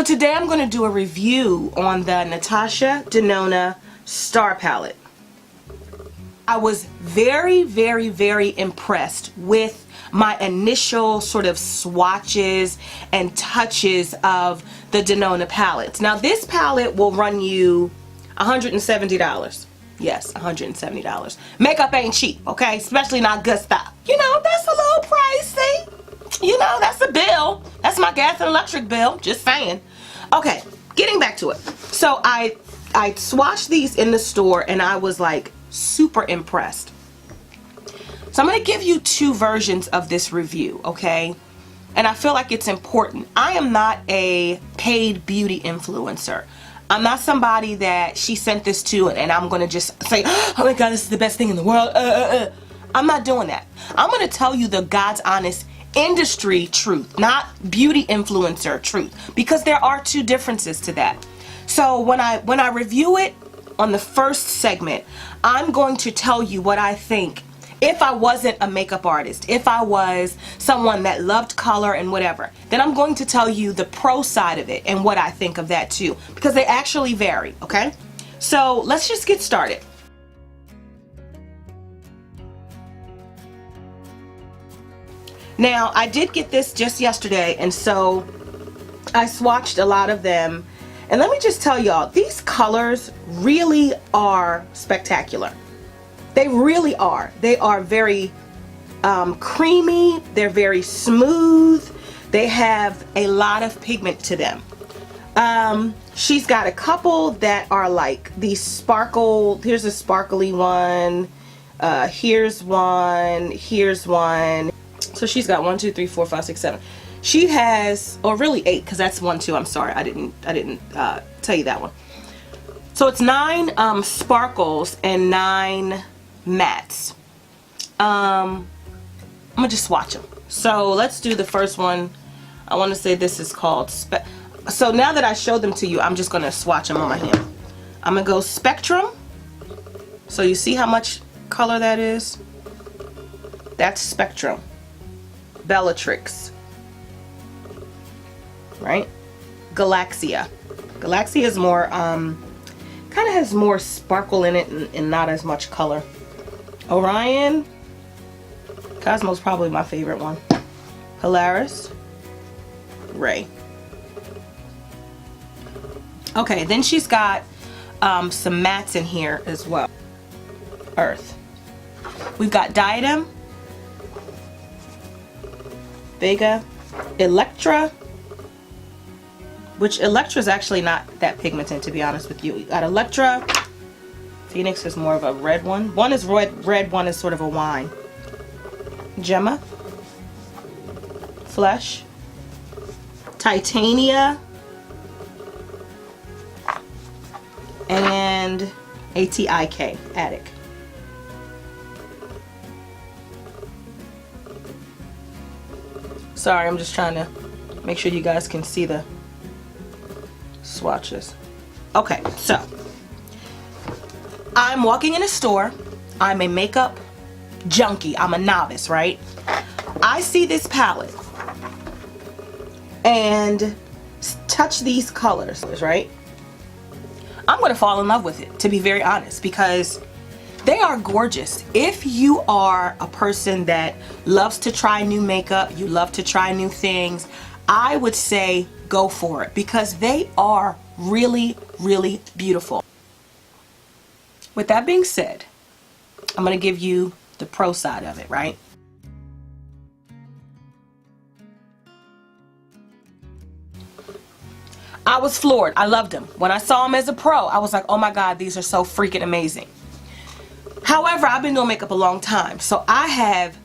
So today I'm going to do a review on the Natasha Denona Star Palette. I was very, very, very impressed with my initial sort of swatches and touches of the Denona palettes. Now this palette will run you $170. Yes, $170. Makeup ain't cheap, okay? Especially not good stuff. You know, that's a little pricey. You know, that's a bill. That's my gas and electric bill. Just saying. Okay, getting back to it. So I swatched these in the store and I was like super impressed. So I'm going to give you two versions of this review, okay? And I feel like it's important. I am not a paid beauty influencer. I'm not somebody that she sent this to and I'm going to just say, oh my God, this is the best thing in the world. I'm not doing that. I'm going to tell you the God's honest industry truth, not beauty influencer truth, because there are two differences to that. So when I review it on the first segment, I'm going to tell you what I think if I wasn't a makeup artist, if I was someone that loved color and whatever. Then I'm going to tell you the pro side of it and what I think of that too, because they actually vary, okay? So let's just get started. Now, I did get this just yesterday, and so I swatched a lot of them. And let me just tell y'all, these colors really are spectacular. They really are. They are very creamy. They're very smooth. They have a lot of pigment to them. She's got a couple that are like these sparkle. Here's a sparkly one. Here's one. Here's one. So she's got 1, 2, 3, 4, 5, 6, 7. She has, or really 8, because that's 1, 2. I'm sorry, I didn't tell you that one. So it's 9 sparkles and 9 mattes. I'm gonna just swatch them. So let's do the first one. I want to say this is called so now that I showed them to you, I'm just gonna swatch them on my hand. I'm gonna go Spectrum. So you see how much color that is? That's Spectrum. Bellatrix, right? Galaxia. Galaxia is more kind of has more sparkle in it and not as much color. Orion. Cosmo's probably my favorite one. Polaris. Ray. Okay, then she's got some mattes in here as well. Earth. We've got Diadem, Vega, Electra, which Electra is actually not that pigmented, to be honest with you. You got Electra. Phoenix is more of a red one. One is red, one is sort of a wine. Gemma, Flesh, Titania, and ATIK, Attic. Sorry, I'm just trying to make sure you guys can see the swatches. Okay, so I'm walking in a store. I'm a makeup junkie. I'm a novice, right? I see this palette and touch these colors, right? I'm going to fall in love with it, to be very honest, because they are gorgeous. If you are a person that loves to try new makeup, you love to try new things, I would say go for it, because they are really, really beautiful. With that being said, I'm going to give you the pro side of it, right? I was floored. I loved them. When I saw them as a pro, I was like, oh my God, these are so freaking amazing. However, I've been doing makeup a long time, so I have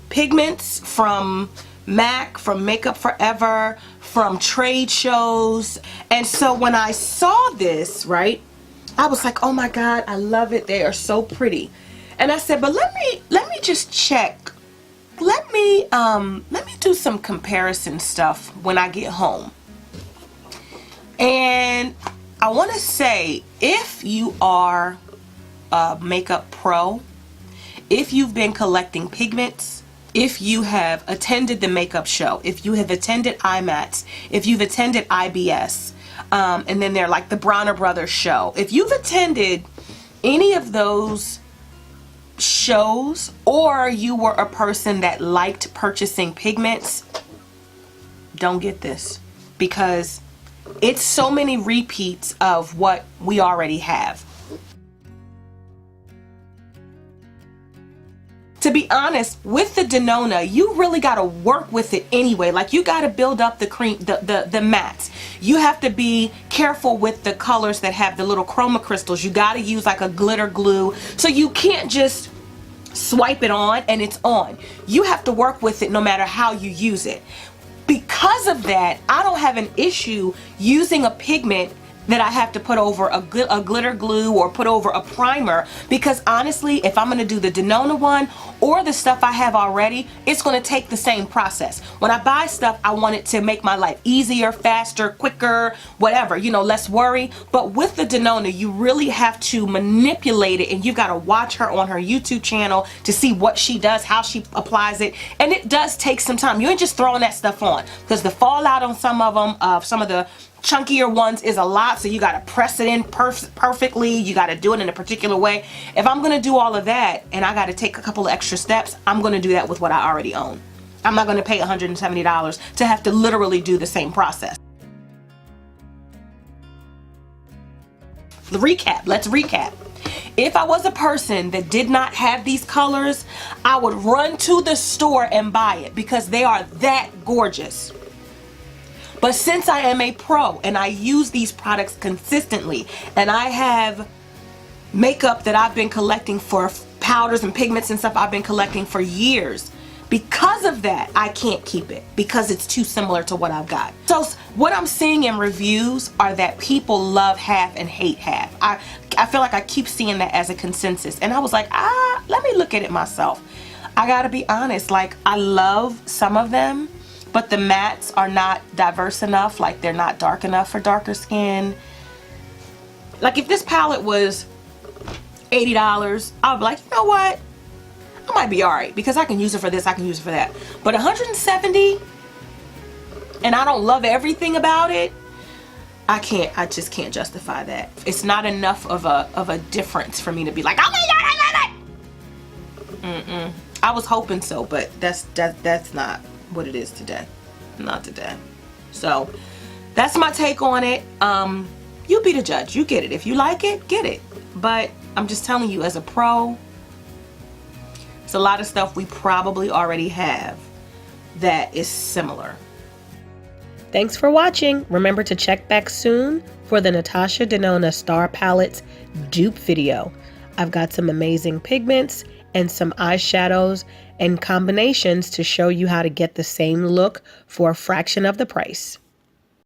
pigments from MAC, from Makeup Forever, from trade shows, and so when I saw this, right, I was like, oh my God, I love it. They are so pretty. And I said, but let me just check. Let me do some comparison stuff when I get home. And I want to say, if you are a makeup pro, if you've been collecting pigments, if you have attended the makeup show, if you have attended IMATS, if you've attended IBS, and then they're like the Bronner Brothers show. If you've attended any of those shows, or you were a person that liked purchasing pigments, don't get this, because it's so many repeats of what we already have. To be honest, with the Denona, you really got to work with it anyway. Like, you got to build up the cream, the mattes. You have to be careful with the colors that have the little chroma crystals. You got to use like a glitter glue. So you can't just swipe it on and it's on. You have to work with it no matter how you use it. Because of that, I don't have an issue using a pigment that I have to put over a glitter glue or put over a primer, because honestly, if I'm going to do the Denona one or the stuff I have already, it's going to take the same process. When I buy stuff, I want it to make my life easier, faster, quicker, whatever, you know, less worry. But with the Denona, you really have to manipulate it, and you've got to watch her on her YouTube channel to see what she does, how she applies it, and it does take some time. You ain't just throwing that stuff on, because the fallout on some of them, some of the chunkier ones, is a lot, so you got to press it in perfectly. You got to do it in a particular way. If I'm going to do all of that and I got to take a couple of extra steps, I'm going to do that with what I already own. I'm not going to pay $170 to have to literally do the same process. Let's recap. If I was a person that did not have these colors, I would run to the store and buy it, because they are that gorgeous. But since I am a pro and I use these products consistently, and I have makeup that I've been collecting for, powders and pigments and stuff I've been collecting for years, because of that, I can't keep it, because it's too similar to what I've got. So what I'm seeing in reviews are that people love half and hate half. I feel like I keep seeing that as a consensus, and I was like, let me look at it myself. I gotta be honest, like, I love some of them, but the mattes are not diverse enough. Like, they're not dark enough for darker skin. Like, if this palette was $80, I would be like, you know what? I might be alright, because I can use it for this, I can use it for that. But $170, and I don't love everything about it, I just can't justify that. It's not enough of a difference for me to be like, oh my God, I love it! I was hoping so, but that's not what it is today. Not today. So that's my take on it. You be the judge. You get it. If you like it, get it. But I'm just telling you, as a pro, it's a lot of stuff we probably already have that is similar. Thanks for watching. Remember to check back soon for the Natasha Denona Star Palette's dupe video. I've got some amazing pigments and some eyeshadows and combinations to show you how to get the same look for a fraction of the price.